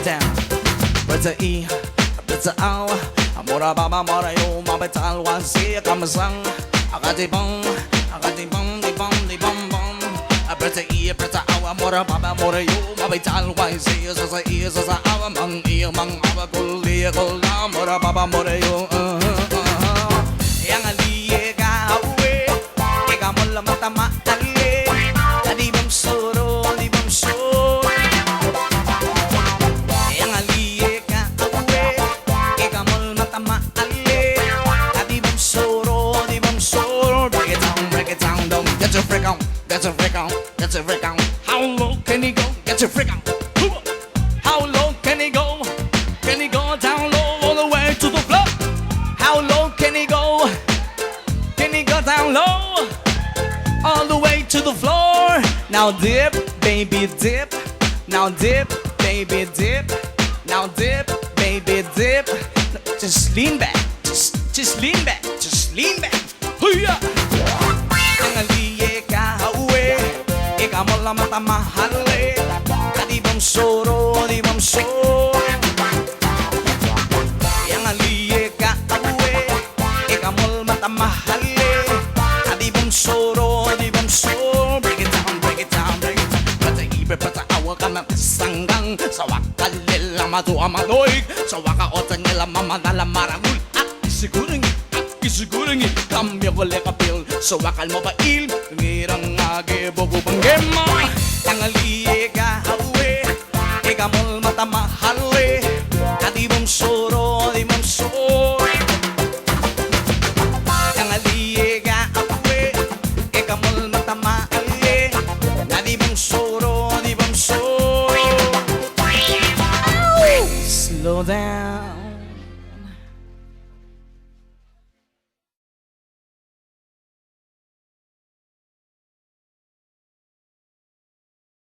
down. Better E, better O. Mora baba mora yo, ma betal wan si kamasang. Akati bong, di bong bong. Better E, better O. Mora baba mora yo, ma betal wan si sa E sa O. Mang E mang O kuli kula. Mora baba mora yo. Yang aliye ka uwe, ika mola mata maale. Adi bang soro, di bang soro. Yang aliye ka uwe, ika mola mata maale. Adi bang soro, di bang soro. Break it down, don't get your freak on, get your freak on, get your freak on. How low can he go? Get your freak on. How low can he go? Can he go down low all the way to the floor? How low can he go? Can he go down low all the way to the floor? Now dip, baby dip. Now dip, baby dip. Now dip, baby dip. Just lean back, just lean back, just lean back. Huya! Ang aliye ka uwe, ikaw mo lang mata mahali. Di bang soro, di bang soro. Yang aliye ka uwe, ikaw mo lang mata mahali. Di bang soro, di bang soro. Break it down, break it down, break it down. Pata ibe, pata awa ka na sanggang. Sa waka nila matuwa maloik. Sa waka otan nila mamadala maragul. At isiguringi kami wala kapil. Sa wakal mo ba il, ngirang agi bobo panggema. Yang aliye ka uwe, ikaw mo mata mahali. Di bang soro, di bang soro. Yang aliye ka uwe, ikaw mo mata mahali. Di bang soro, di bang soro. Slow down.